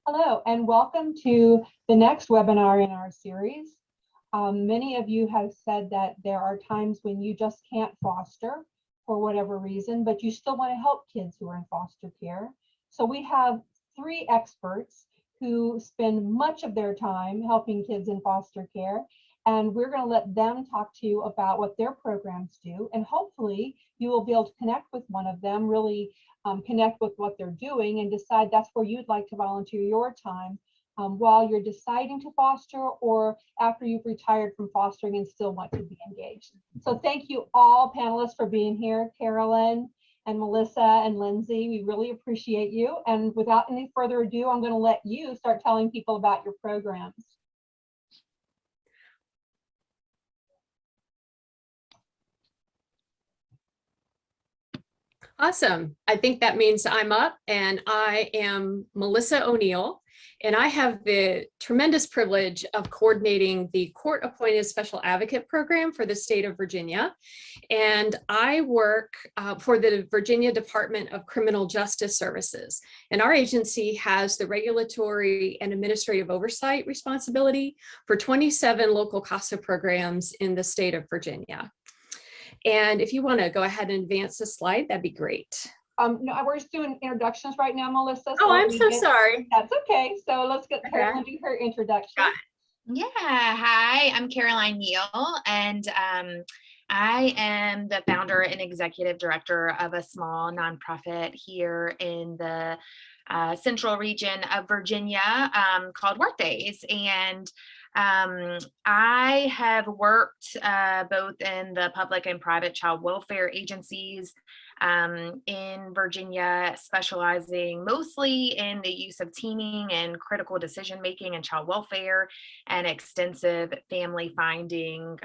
Hello, and welcome to the next webinar in our series. Many of you have said that there are times when you just can't foster for whatever reason, but you still want to help kids who are in foster care. So we have three experts who spend much of their time helping kids in foster care, and we're going to let them talk to you about what their programs do, and hopefully you will be able to connect with one of them, really connect with what they're doing and decide that's where you'd like to volunteer your time while you're deciding to foster or after you've retired from fostering and still want to be engaged. So thank you all panelists for being here, Carolyn and Melissa and Lindsay. We really appreciate you. And without any further ado, I'm going to let you start telling people about your programs. Awesome. I think that means I'm up, and I am Melissa O'Neill, and I have the tremendous privilege of coordinating the court-appointed special advocate program for the state of Virginia. And I work for the Virginia Department of Criminal Justice Services. And our agency has the regulatory and administrative oversight responsibility for 27 local CASA programs in the state of Virginia. And if you want to go ahead and advance the slide, that'd be great. No, we're just doing introductions right now, Melissa. So oh, I'm so sorry. That's okay. So let's get Caroline to do her introduction. Yeah, hi, I'm Caroline Neal, and I am the founder and executive director of a small nonprofit here in the central region of Virginia called Worthday's. And I have worked both in the public and private child welfare agencies in Virginia, specializing mostly in the use of teaming and critical decision making and child welfare and extensive family finding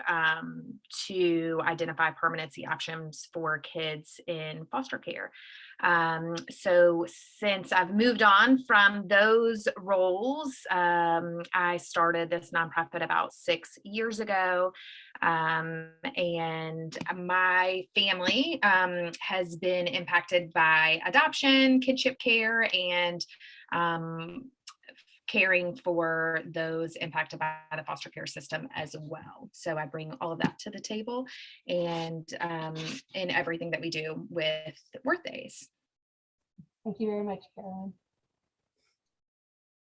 to identify permanency options for kids in foster care. So since I've moved on from those roles, I started this nonprofit about 6 years ago. And my family has been impacted by adoption, kinship care, and caring for those impacted by the foster care system as well. So I bring all of that to the table and in everything that we do with Worthday's. Thank you very much, Caroline.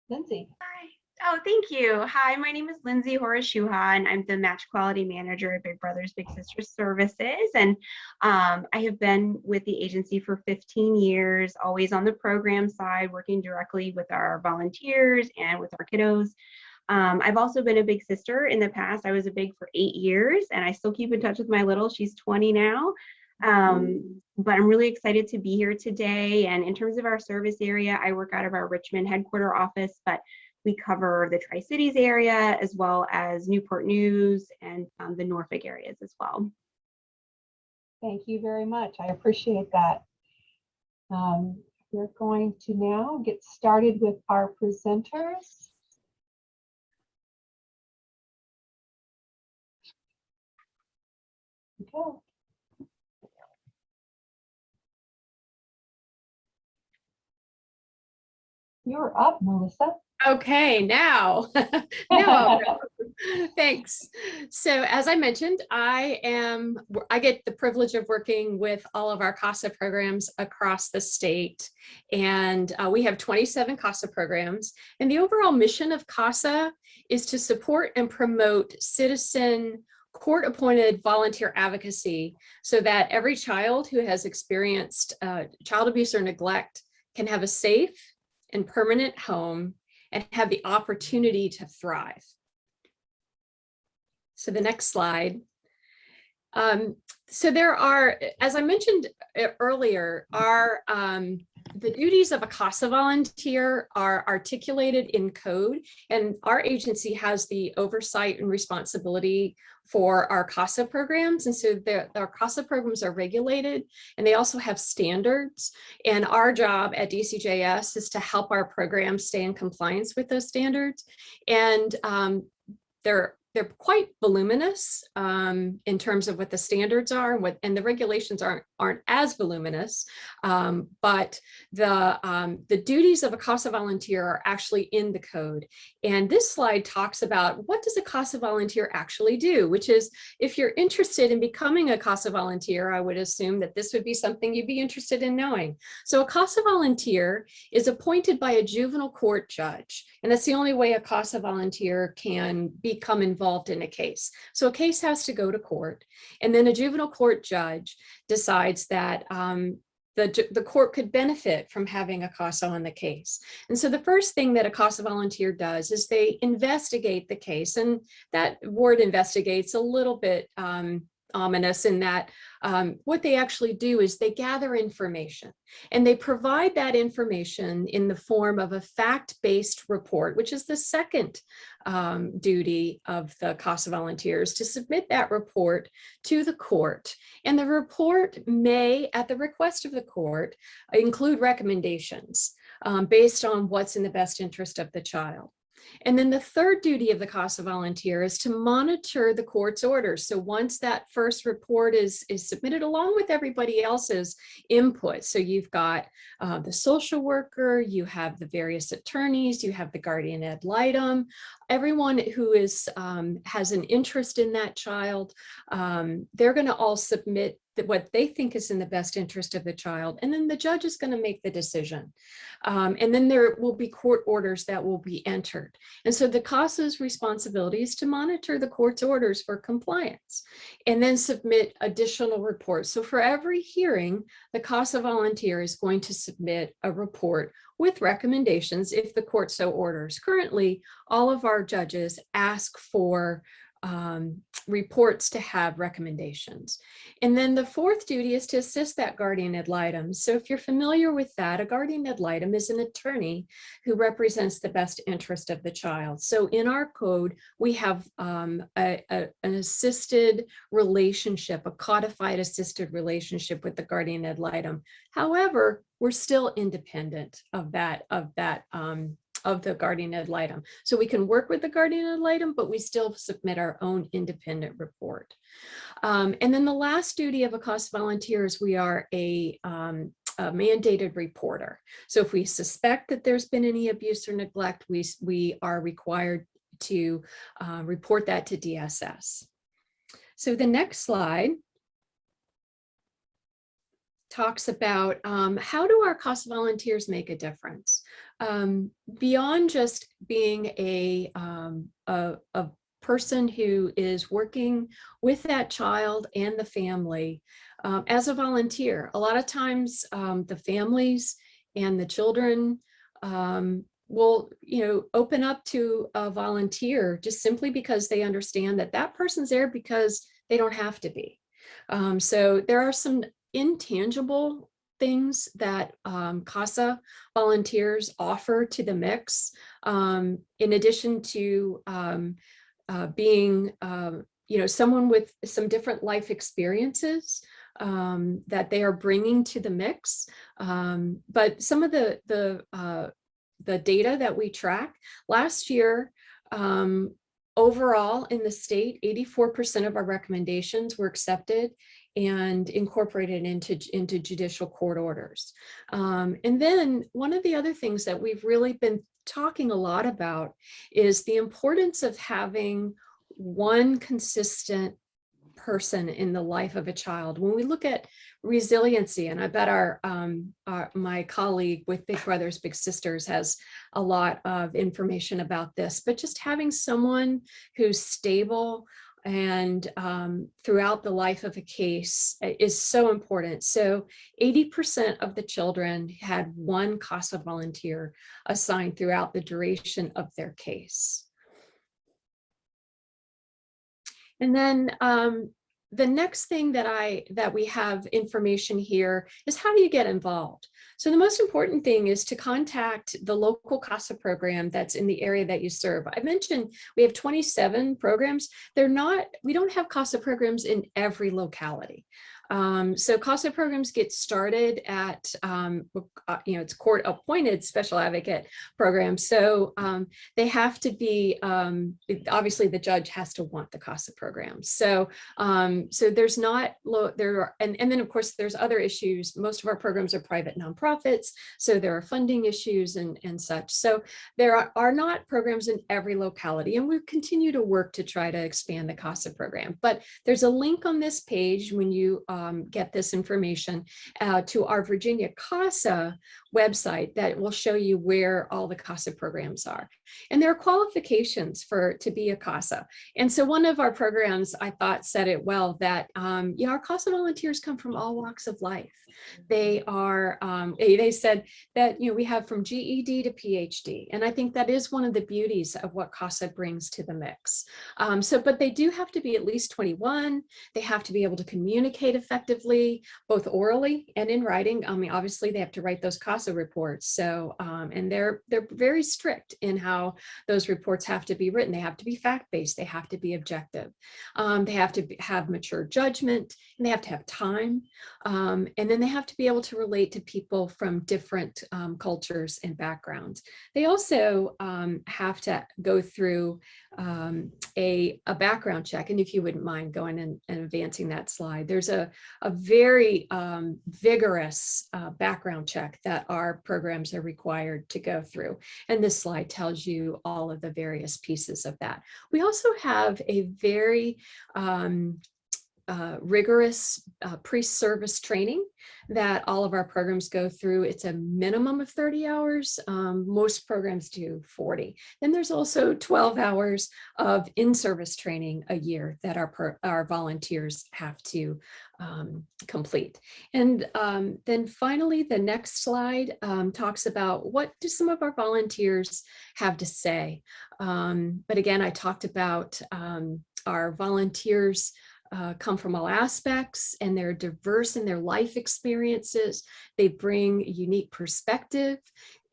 Lindsay. Hi. Oh, thank you. Hi, my name is Lindsay Horace-Shuha, and I'm the Match Quality Manager at Big Brothers Big Sisters Services. And I have been with the agency for 15 years, always on the program side, working directly with our volunteers and with our kiddos. I've also been a big sister in the past. I was a big for 8 years, and I still keep in touch with my little. She's 20 now. But I'm really excited to be here today. And in terms of our service area, I work out of our Richmond headquarter office, but we cover the Tri-Cities area as well as Newport News and the Norfolk areas as well. Thank you very much. I appreciate that. We're going to now get started with our presenters. Okay. You're up, Melissa. Okay, now, thanks. So as I mentioned, I get the privilege of working with all of our CASA programs across the state. And we have 27 CASA programs. And the overall mission of CASA is to support and promote citizen court-appointed volunteer advocacy so that every child who has experienced child abuse or neglect can have a safe and permanent home and have the opportunity to thrive. So the next slide. So there are, as I mentioned earlier, the duties of a CASA volunteer are articulated in code, and our agency has the oversight and responsibility for our CASA programs. And so our CASA programs are regulated, and they also have standards. And our job at DCJS is to help our programs stay in compliance with those standards. And they're they're quite voluminous in terms of what the standards are, and the regulations aren't as voluminous, but the duties of a CASA volunteer are actually in the code. And this slide talks about what does a CASA volunteer actually do, which is, if you're interested in becoming a CASA volunteer, I would assume that this would be something you'd be interested in knowing. So a CASA volunteer is appointed by a juvenile court judge, and that's the only way a CASA volunteer can become involved in a case. So a case has to go to court, and then a juvenile court judge decides that the court could benefit from having a CASA on the case. And so the first thing that a CASA volunteer does is they investigate the case. And that word investigate's a little bit ominous in that what they actually do is they gather information, and they provide that information in the form of a fact-based report, which is the second duty of the CASA volunteers, to submit that report to the court. And the report may, at the request of the court, include recommendations based on what's in the best interest of the child. And then the third duty of the CASA volunteer is to monitor the court's orders. So once that first report is submitted along with everybody else's input, so you've got the social worker, you have the various attorneys, you have the guardian ad litem, everyone who is has an interest in that child, they're going to all submit what they think is in the best interest of the child, and then the judge is going to make the decision. And then there will be court orders that will be entered. And so the CASA's responsibility is to monitor the court's orders for compliance and then submit additional reports. So for every hearing, the CASA volunteer is going to submit a report with recommendations if the court so orders. Currently, all of our judges ask for reports to have recommendations. And then the fourth duty is to assist that guardian ad litem. So if you're familiar with that, a guardian ad litem is an attorney who represents the best interest of the child. So in our code, we have an assisted relationship, a codified assisted relationship with the guardian ad litem. However, we're still independent of the guardian ad litem. So we can work with the guardian ad litem, but we still submit our own independent report. And then the last duty of a CASA volunteer is we are a mandated reporter. So if we suspect that there's been any abuse or neglect, we are required to report that to DSS. So the next slide talks about how do our CASA volunteers make a difference? Beyond just being a person who is working with that child and the family, as a volunteer, a lot of times the families and the children will, open up to a volunteer just simply because they understand that that person's there because they don't have to be. So there are some intangible things that CASA volunteers offer to the mix, in addition to being, someone with some different life experiences that they are bringing to the mix. But some of the data that we track last year, overall in the state, 84% of our recommendations were accepted and incorporated into judicial court orders. And then one of the other things that we've really been talking a lot about is the importance of having one consistent person in the life of a child. When we look at resiliency, and I bet my colleague with Big Brothers Big Sisters has a lot of information about this, but just having someone who's stable and throughout the life of a case is so important. So 80% of the children had one CASA volunteer assigned throughout the duration of their case. And then the next thing that we have information here is, how do you get involved? So the most important thing is to contact the local CASA program that's in the area that you serve. I mentioned we have 27 programs. We don't have CASA programs in every locality. So CASA programs get started at, it's court appointed special advocate programs. So they have to be, obviously the judge has to want the CASA program. So there's not, and then of course there's other issues. Most of our programs are private nonprofits. So there are funding issues and such. So there are not programs in every locality, and we continue to work to try to expand the CASA program. But there's a link on this page when you get this information to our Virginia CASA website that will show you where all the CASA programs are. And there are qualifications to be a CASA. And so one of our programs, I thought, said it well, that our CASA volunteers come from all walks of life. They are, they said that, we have from GED to PhD. And I think that is one of the beauties of what CASA brings to the mix. But they do have to be at least 21. They have to be able to communicate effectively, both orally and in writing. I mean, obviously they have to write those CASA reports. So, and they're very strict in how those reports have to be written. They have to be fact-based. They have to be objective. They have to have mature judgment, and they have to have time. And then they have to be able to relate to people from different cultures and backgrounds. They also have to go through a background check. And if you wouldn't mind going and advancing that slide, there's a very vigorous background check that our programs are required to go through. And this slide tells you all of the various pieces of that. We also have a very rigorous pre-service training that all of our programs go through. It's a minimum of 30 hours. Most programs do 40. Then there's also 12 hours of in-service training a year that our volunteers have to complete. And then finally, the next slide talks about what do some of our volunteers have to say. But again, I talked about our volunteers come from all aspects, and they're diverse in their life experiences. They bring a unique perspective,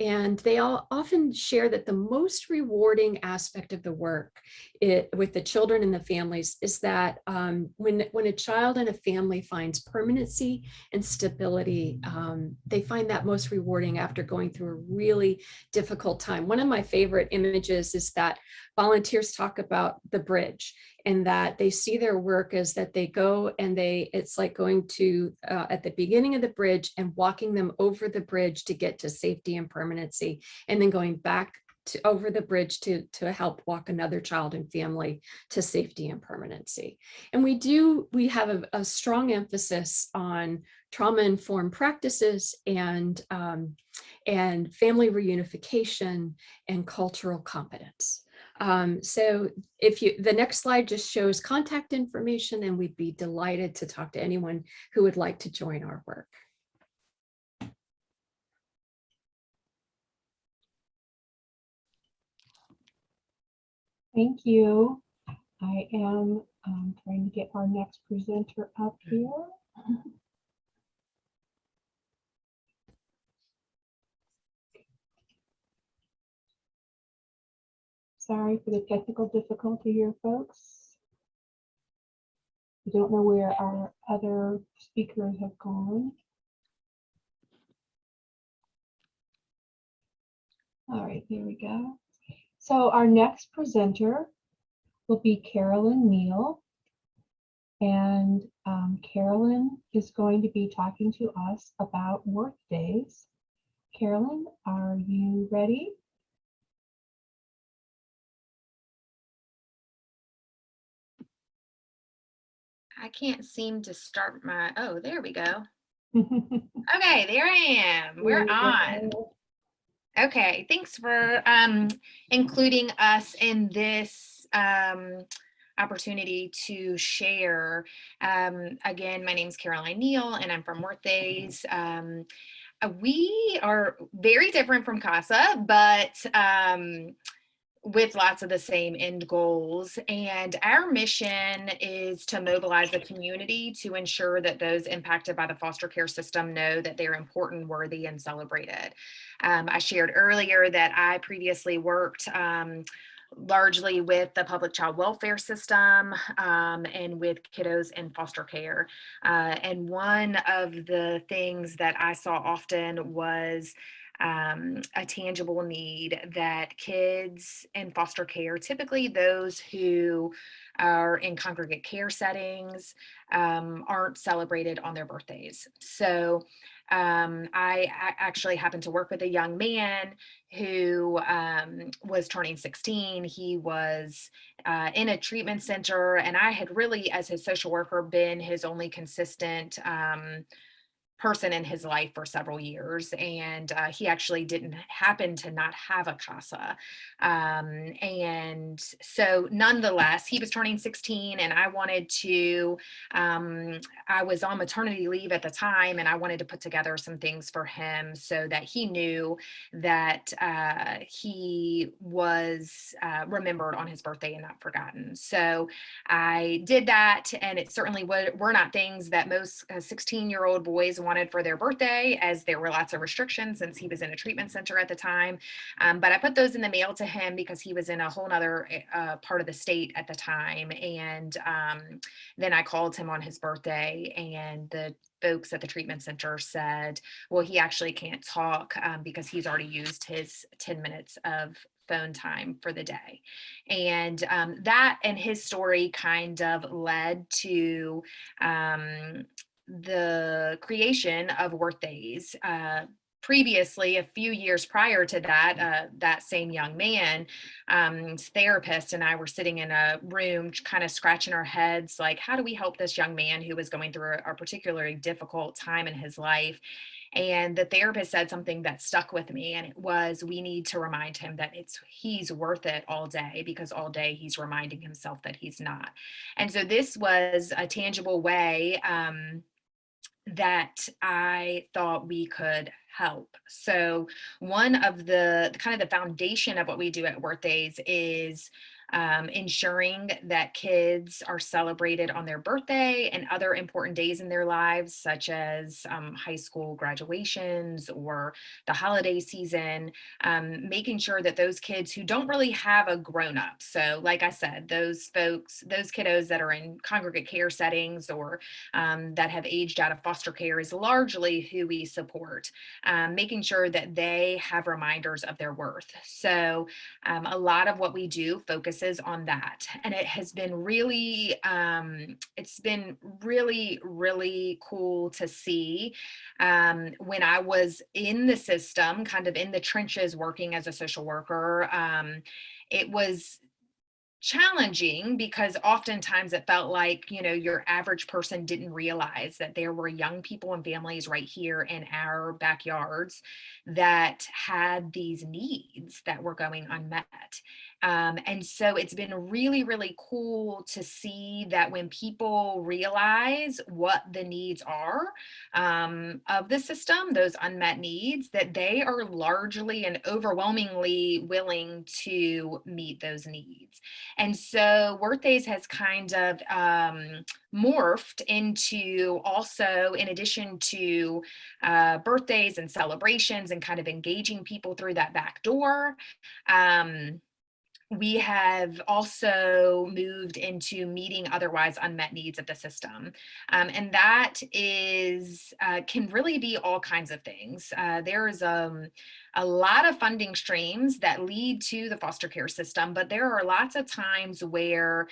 and they all often share that the most rewarding aspect of the work with the children and the families is that when a child and a family finds permanency and stability, they find that most rewarding after going through a really difficult time. One of my favorite images is that volunteers talk about the bridge, and that they see their work as that they go and it's like going to at the beginning of the bridge and walking them over the bridge to get to safety and permanency, and then going back over the bridge to help walk another child and family to safety and permanency. And we have a strong emphasis on trauma-informed practices and family reunification and cultural competence. So the next slide just shows contact information, and we'd be delighted to talk to anyone who would like to join our work. Thank you. I am trying to get our next presenter up here. Sorry for the technical difficulty here, folks. I don't know where our other speakers have gone. All right, here we go. So our next presenter will be Carolyn Neal. And Carolyn is going to be talking to us about work days. Carolyn, are you ready? I can't seem to start my, oh, there we go. Okay, there I am. We're on. Okay, thanks for including us in this opportunity to share. Again, my name is Caroline Neal, and I'm from Workdays. We are very different from CASA, but with lots of the same end goals. And our mission is to mobilize the community to ensure that those impacted by the foster care system know that they're important, worthy, and celebrated. I shared earlier that I previously worked largely with the public child welfare system and with kiddos in foster care. And one of the things that I saw often was a tangible need that kids in foster care, typically those who are in congregate care settings, aren't celebrated on their birthdays. So I actually happened to work with a young man who was turning 16. He was in a treatment center, and I had really, as his social worker, been his only consistent person in his life for several years, and he actually didn't happen to not have a CASA. And so nonetheless, he was turning 16, and I wanted to, I was on maternity leave at the time, and I wanted to put together some things for him so that he knew that he was remembered on his birthday and not forgotten. So I did that, and it certainly were not things that most 16-year-old boys wanted for their birthday, as there were lots of restrictions since he was in a treatment center at the time. But I put those in the mail to him because he was in a whole nother part of the state at the time. And then I called him on his birthday, and the folks at the treatment center said, well, he actually can't talk because he's already used his 10 minutes of phone time for the day. And that and his story kind of led to the creation of Worthdays. Previously, a few years prior to that, that same young man, therapist and I were sitting in a room kind of scratching our heads, like, how do we help this young man who was going through a particularly difficult time in his life? And the therapist said something that stuck with me, and it was, we need to remind him that he's worth it all day, because all day he's reminding himself that he's not. And so this was a tangible way that I thought we could help. So one of the kind of the foundation of what we do at Worthdays is ensuring that kids are celebrated on their birthday and other important days in their lives, such as high school graduations or the holiday season, making sure that those kids who don't really have a grown-up, so like I said, those folks, those kiddos that are in congregate care settings or that have aged out of foster care is largely who we support, making sure that they have reminders of their worth. So a lot of what we do focuses on that, and it has been really really cool to see. When I was in the system, kind of in the trenches working as a social worker, it was challenging because oftentimes it felt like, you know, your average person didn't realize that there were young people and families right here in our backyards that had these needs that were going unmet. And so it's been really, really cool to see that when people realize what the needs are of the system, those unmet needs, that they are largely and overwhelmingly willing to meet those needs. And so Worthdays has kind of morphed into, also, in addition to birthdays and celebrations and kind of engaging people through that back door, we have also moved into meeting otherwise unmet needs of the system. And that is, can really be all kinds of things. There is a lot of funding streams that lead to the foster care system, but there are lots of times where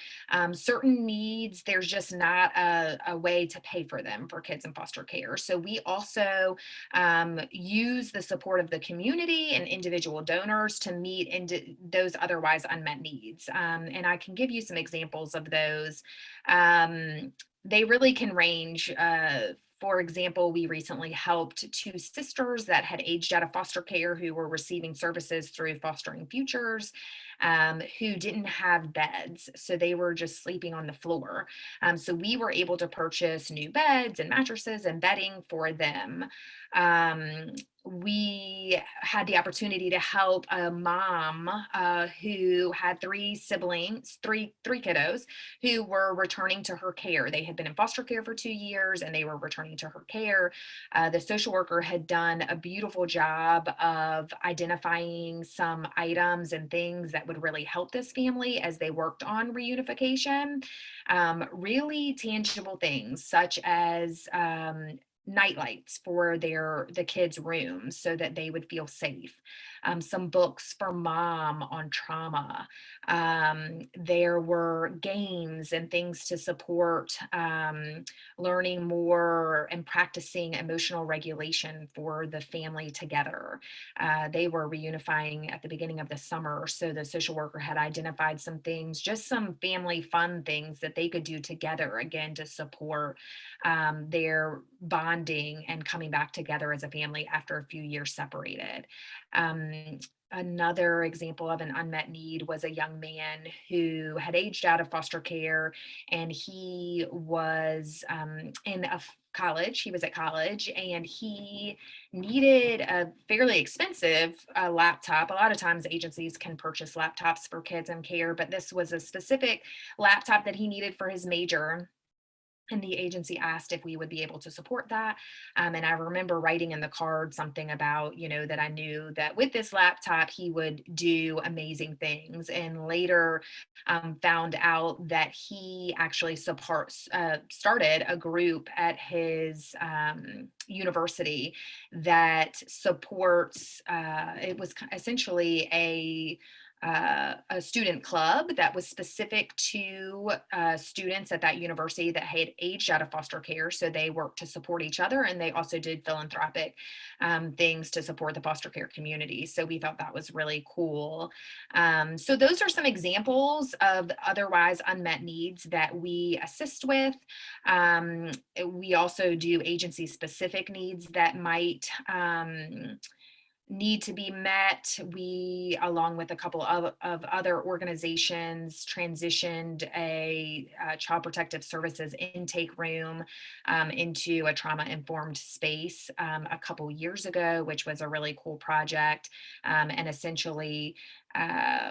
certain needs, there's just not a way to pay for them for kids in foster care. So we also use the support of the community and individual donors to meet into those otherwise unmet needs. And I can give you some examples of those. They really can range. For example, we recently helped two sisters that had aged out of foster care who were receiving services through Fostering Futures, who didn't have beds. So they were just sleeping on the floor. So we were able to purchase new beds and mattresses and bedding for them. We had the opportunity to help a mom who had three siblings, three kiddos who were returning to her care. They had been in foster care for 2 years and they were returning to her care. The social worker had done a beautiful job of identifying some items and things that would really help this family as they worked on reunification. Really tangible things such as night lights for the kids' rooms so that they would feel safe. Some books for mom on trauma. There were games and things to support learning more and practicing emotional regulation for the family together. They were reunifying at the beginning of the summer, so the social worker had identified some things, just some family fun things that they could do together, again, to support their bonding and coming back together as a family after a few years separated. Another example of an unmet need was a young man who had aged out of foster care, and he was in a college. He was at college, and he needed a fairly expensive laptop. A lot of times agencies can purchase laptops for kids in care, but this was a specific laptop that he needed for his major. And the agency asked if we would be able to support that. And I remember writing in the card something about, that I knew that with this laptop, he would do amazing things. And later found out that he actually started a group at his university that supports, it was essentially a student club that was specific to students at that university that had aged out of foster care. So they worked to support each other, and they also did philanthropic things to support the foster care community. So we thought that was really cool. So those are some examples of otherwise unmet needs that we assist with. We also do agency specific needs that might need to be met. We, along with a couple of other organizations, transitioned a Child Protective Services intake room into a trauma-informed space a couple years ago, which was a really cool project. And essentially,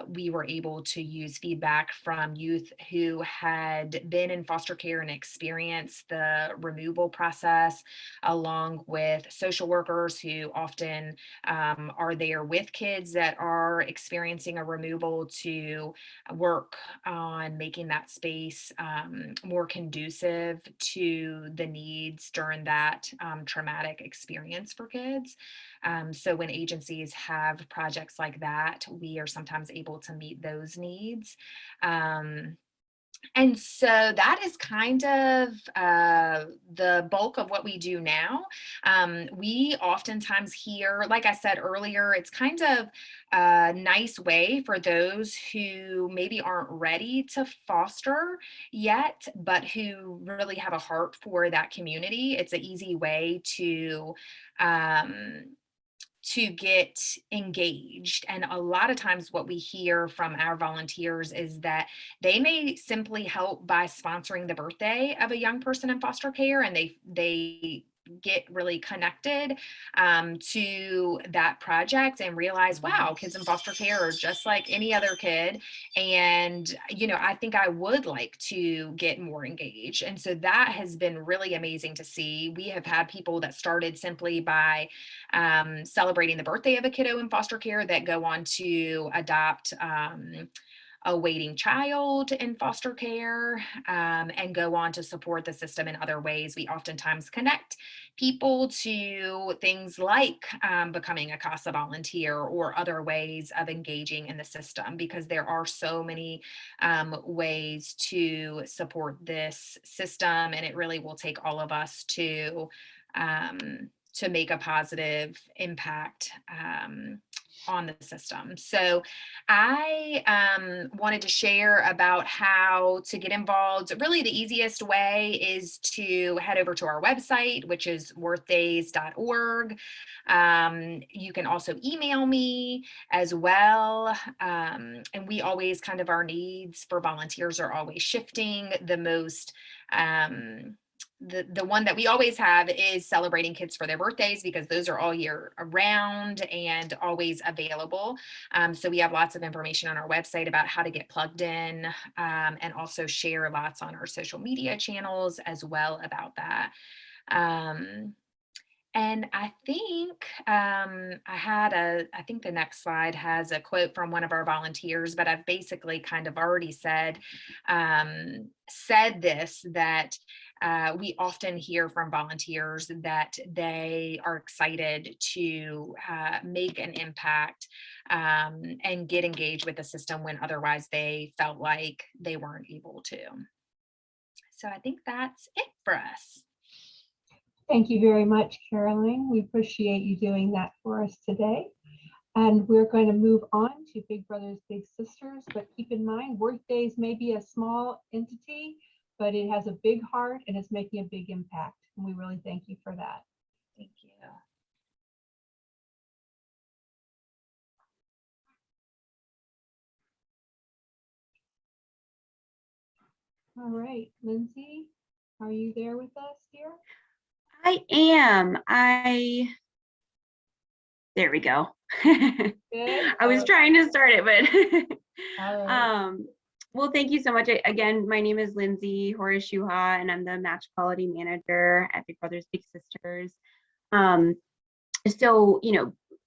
we were able to use feedback from youth who had been in foster care and experienced the removal process, along with social workers who often are there with kids that are experiencing a removal, to work on making that space more conducive to the needs during that traumatic experience for kids. So when agencies have projects like that, we are sometimes able to meet those needs. And so that is kind of the bulk of what we do now. We oftentimes hear, like I said earlier, it's kind of a nice way for those who maybe aren't ready to foster yet, but who really have a heart for that community. It's an easy way to get engaged. And a lot of times what we hear from our volunteers is that they may simply help by sponsoring the birthday of a young person in foster care, and they get really connected to that project and realize, wow, kids in foster care are just like any other kid. And, I think I would like to get more engaged. And so that has been really amazing to see. We have had people that started simply by celebrating the birthday of a kiddo in foster care that go on to adopt a waiting child in foster care, and go on to support the system in other ways. We oftentimes connect people to things like becoming a CASA volunteer or other ways of engaging in the system, because there are so many ways to support this system, and it really will take all of us to make a positive impact on the system. So I wanted to share about how to get involved. Really, the easiest way is to head over to our website, which is worthdays.org. You can also email me as well. And we always our needs for volunteers are always shifting. The one that we always have is celebrating kids for their birthdays, because those are all year round and always available. So we have lots of information on our website about how to get plugged in, and also share lots on our social media channels as well about that. And I think I think the next slide has a quote from one of our volunteers, but I've basically kind of already said this, that we often hear from volunteers that they are excited to make an impact and get engaged with the system when otherwise they felt like they weren't able to. So I think that's it for us. Thank you very much, Caroline. We appreciate you doing that for us today. And we're going to move on to Big Brothers Big Sisters, but keep in mind, Workdays may be a small entity, but it has a big heart and it's making a big impact. And we really thank you for that. Thank you. All right, Lindsay, are you there with us, dear? I am. There we go. Good. I was trying to start it, but All right. well, thank you so much. Again, my name is Lindsay Horace-Shuha, and I'm the Match Quality Manager at Big Brothers Big Sisters. So,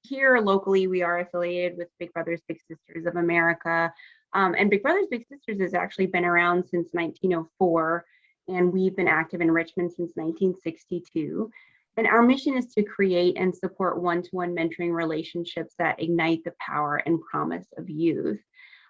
here locally, we are affiliated with Big Brothers Big Sisters of America. And Big Brothers Big Sisters has actually been around since 1904, and we've been active in Richmond since 1962. And our mission is to create and support one-to-one mentoring relationships that ignite the power and promise of youth.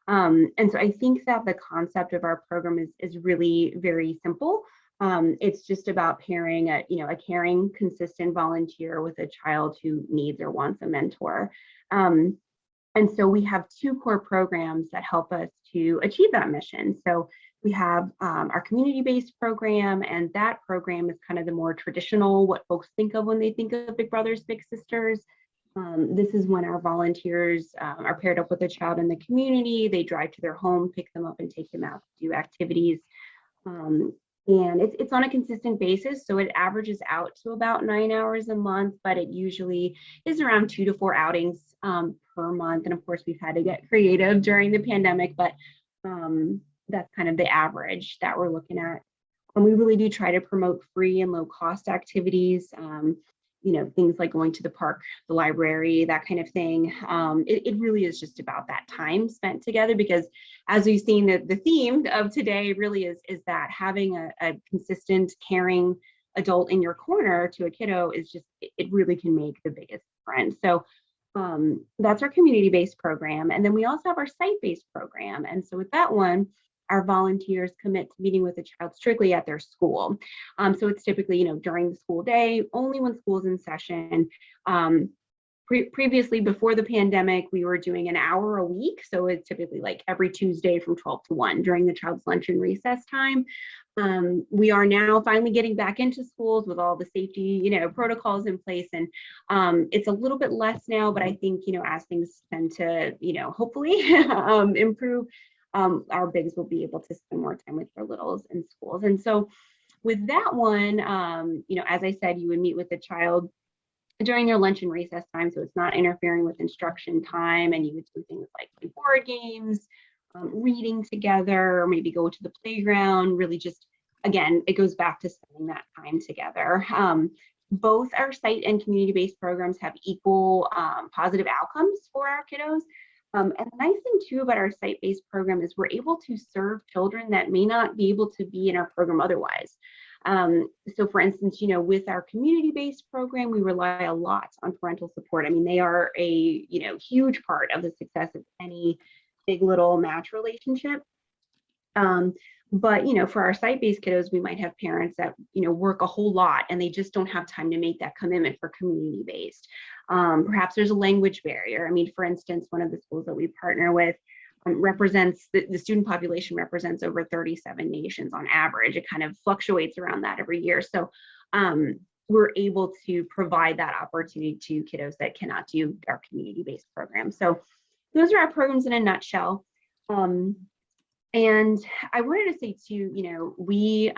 And so I think that the concept of our program is really very simple. It's just about pairing a caring, consistent volunteer with a child who needs or wants a mentor. And so we have two core programs that help us to achieve that mission. So we have our community-based program, and that program is kind of the more traditional, what folks think of when they think of Big Brothers Big Sisters. This is when our volunteers are paired up with a child in the community. They drive to their home, pick them up, and take them out to do activities. And it's on a consistent basis, so it averages out to about 9 hours a month, but it usually is around 2 to 4 outings per month. And of course, we've had to get creative during the pandemic, but that's kind of the average that we're looking at. And we really do try to promote free and low cost activities, things like going to the park, the library, that kind of thing. It really is just about that time spent together, because as we've seen, the theme of today really is that having a consistent, caring adult in your corner to a kiddo is just, it really can make the biggest difference. So that's our community-based program. And then we also have our site-based program. And so with that one, our volunteers commit to meeting with a child strictly at their school. So it's typically, during the school day, only when school's in session. Previously, before the pandemic, we were doing an hour a week. So it's typically like every Tuesday from 12 to 1 during the child's lunch and recess time. We are now finally getting back into schools with all the safety, protocols in place. And it's a little bit less now, but I think, as things tend to, hopefully improve, our bigs will be able to spend more time with their littles in schools. And so with that one, as I said, you would meet with the child during their lunch and recess time, so it's not interfering with instruction time, and you would do things like play board games, reading together, or maybe go to the playground. Really just, again, it goes back to spending that time together. Both our site and community-based programs have equal positive outcomes for our kiddos. And the nice thing too about our site-based program is we're able to serve children that may not be able to be in our program otherwise. So for instance, with our community-based program, we rely a lot on parental support. I mean, they are a, huge part of the success of any big little match relationship. But, for our site-based kiddos, we might have parents that, work a whole lot and they just don't have time to make that commitment for community-based. Perhaps there's a language barrier. I mean, for instance, one of the schools that we partner with represents, the student population represents over 37 nations on average. It kind of fluctuates around that every year. So we're able to provide that opportunity to kiddos that cannot do our community-based program. So those are our programs in a nutshell. And I wanted to say too, we,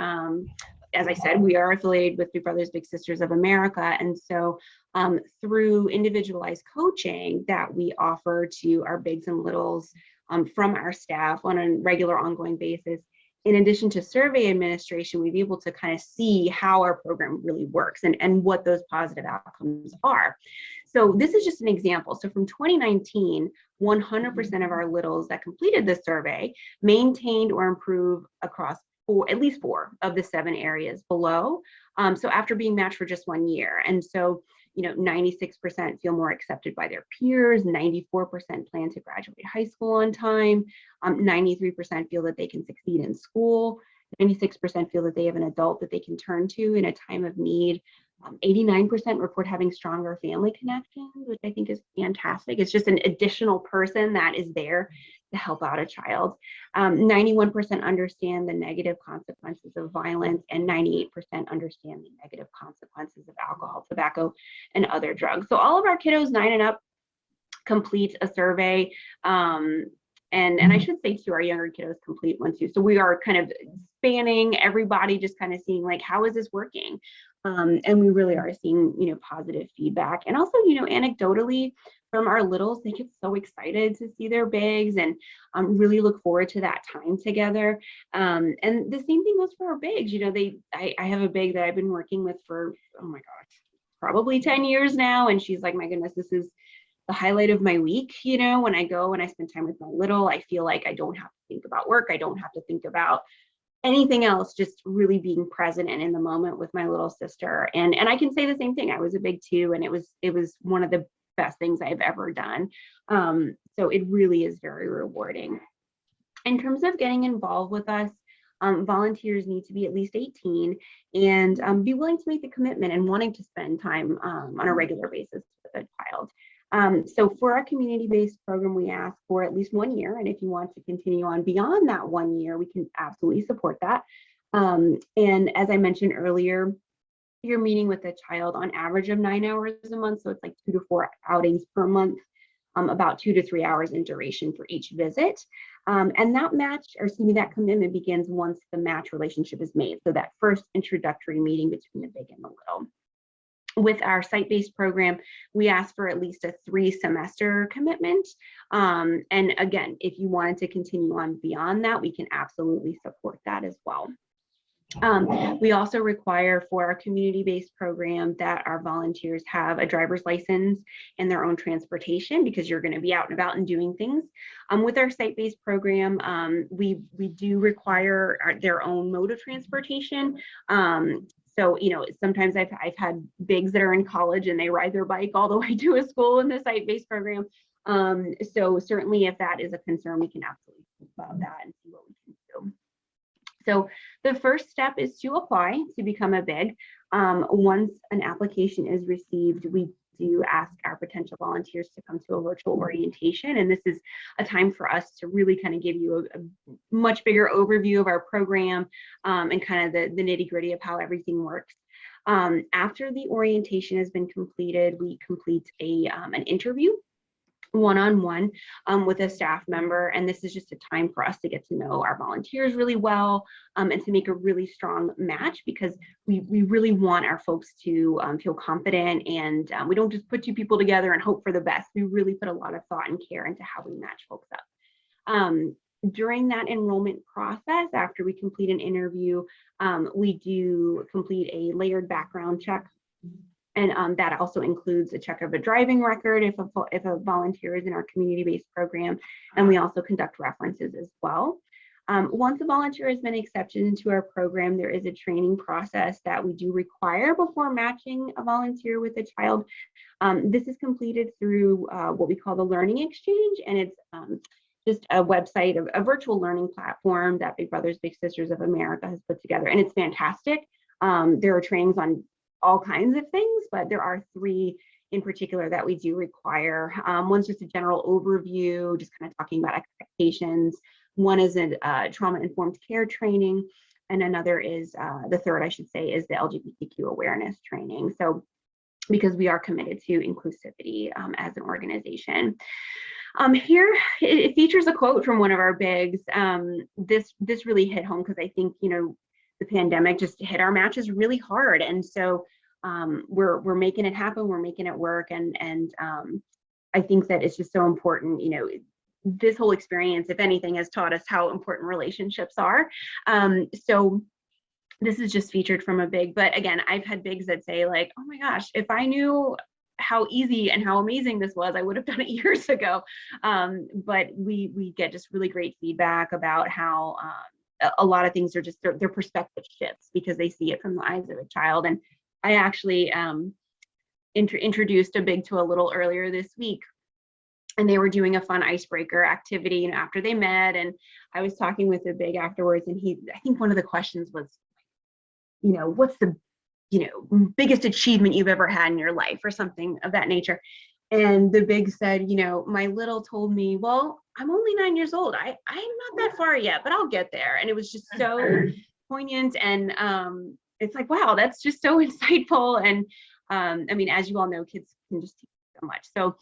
as I said, we are affiliated with Big Brothers Big Sisters of America. And so through individualized coaching that we offer to our bigs and littles from our staff on a regular ongoing basis, in addition to survey administration, we'd be able to kind of see how our program really works and what those positive outcomes are. So this is just an example. So from 2019, 100% of our littles that completed the survey maintained or improved across at least 4 of the 7 areas below. So after being matched for just 1 year. And so, 96% feel more accepted by their peers, 94% plan to graduate high school on time, 93% feel that they can succeed in school, 96% feel that they have an adult that they can turn to in a time of need. 89% report having stronger family connections, which I think is fantastic. It's just an additional person that is there to help out a child. 91% understand the negative consequences of violence, and 98% understand the negative consequences of alcohol, tobacco, and other drugs. So all of our kiddos 9 and up complete a survey. And I should say too, our younger kiddos complete one too. So we are kind of spanning everybody, just kind of seeing like, how is this working? And we really are seeing, positive feedback. And also, anecdotally from our littles, they get so excited to see their bigs and really look forward to that time together. And the same thing goes for our bigs. I have a big that I've been working with for, oh my gosh, probably 10 years now. And she's like, my goodness, this is the highlight of my week. When I go and I spend time with my little, I feel like I don't have to think about work. I don't have to think about anything else, just really being present and in the moment with my little sister. And I can say the same thing. I was a big too, and it was one of the best things I've ever done. So it really is very rewarding. In terms of getting involved with us, volunteers need to be at least 18 and be willing to make the commitment and wanting to spend time on a regular basis with a child. So for our community-based program, we ask for at least 1 year. And if you want to continue on beyond that 1 year, we can absolutely support that. And as I mentioned earlier, you're meeting with a child on average of 9 hours a month. So it's like 2 to 4 outings per month, about 2 to 3 hours in duration for each visit. And that commitment begins once the match relationship is made. So that first introductory meeting between the big and the little. With our site-based program, we ask for at least a 3-semester commitment. And again, if you wanted to continue on beyond that, we can absolutely support that as well. We also require for our community-based program that our volunteers have a driver's license and their own transportation, because you're going to be out and about and doing things. With our site-based program, we do require their own mode of transportation. So, sometimes I've had bigs that are in college and they ride their bike all the way to a school in the site-based program. So certainly if that is a concern, we can absolutely think about that and see what we can do. So the first step is to apply to become a big. Once an application is received, we do ask our potential volunteers to come to a virtual orientation. And this is a time for us to really kind of give you a much bigger overview of our program and kind of the nitty-gritty of how everything works. After the orientation has been completed, we complete an interview one-on-one with a staff member. And this is just a time for us to get to know our volunteers really well and to make a really strong match, because we really want our folks to feel confident, and we don't just put 2 people together and hope for the best. We really put a lot of thought and care into how we match folks up. During that enrollment process, after we complete an interview, we do complete a layered background check. And that also includes a check of a driving record if a volunteer is in our community-based program. And we also conduct references as well. Once a volunteer has been accepted into our program, there is a training process that we do require before matching a volunteer with a child. This is completed through what we call the Learning Exchange, and it's just a website, a virtual learning platform that Big Brothers Big Sisters of America has put together, and it's fantastic. There are trainings on all kinds of things, but there are 3 in particular that we do require. One's just a general overview, just kind of talking about expectations. One is a trauma-informed care training, and another is, the third I should say, is the LGBTQ awareness training. So because we are committed to inclusivity as an organization. Here, it features a quote from one of our bigs. This really hit home because I think, the pandemic just hit our matches really hard. And so we're making it happen, we're making it work. And I think that it's just so important, this whole experience, if anything, has taught us how important relationships are. So this is just featured from a big, but again, I've had bigs that say like, oh my gosh, if I knew how easy and how amazing this was, I would have done it years ago. But we get just really great feedback about how a lot of things are just their perspective shifts because they see it from the eyes of a child. And I actually introduced a big to a little earlier this week, and they were doing a fun icebreaker activity, you know, after they met. And I was talking with the big afterwards, and I think one of the questions was, you know, what's the, you know, biggest achievement you've ever had in your life or something of that nature. And the big said, you know, my little told me, well, I'm only 9 years old. I'm not that far yet, but I'll get there. And it was just so poignant. And it's like, wow, that's just so insightful. And I mean, as you all know, kids can just teach so much. So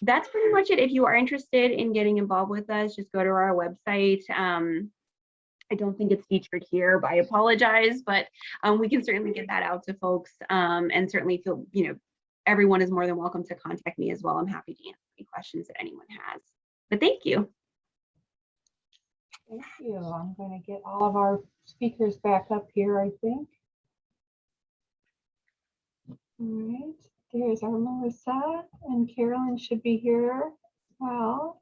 that's pretty much it. If you are interested in getting involved with us, just go to our website. I don't think it's featured here, but I apologize, but we can certainly get that out to folks, and certainly feel, you know, everyone is more than welcome to contact me as well. I'm happy to answer any questions that anyone has, but thank you. Thank you. I'm going to get all of our speakers back up here, I think. All right, there's our Melissa, and Carolyn should be here as well.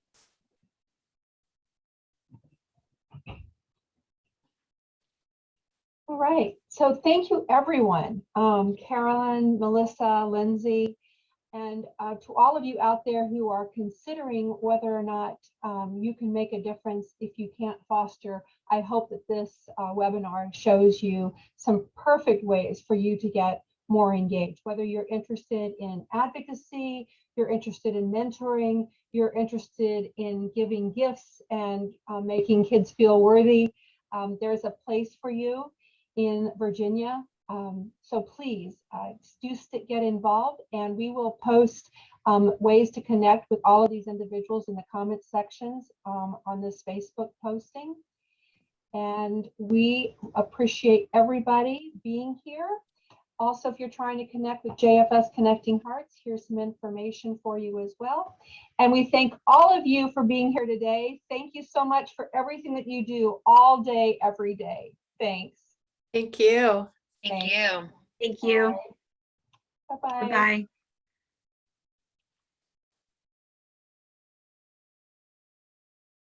All right, so thank you everyone, Carolyn, Melissa, Lindsay, and to all of you out there who are considering whether or not you can make a difference if you can't foster. I hope that this webinar shows you some perfect ways for you to get more engaged, whether you're interested in advocacy, you're interested in mentoring, you're interested in giving gifts and making kids feel worthy. There's a place for you in Virginia. So please get involved, and we will post ways to connect with all of these individuals in the comment sections on this Facebook posting. And we appreciate everybody being here. Also, if you're trying to connect with JFS Connecting Hearts, here's some information for you as well. And we thank all of you for being here today. Thank you so much for everything that you do all day, every day. Thanks. Thank you. Thank you. Thank you. Bye-bye. Bye-bye.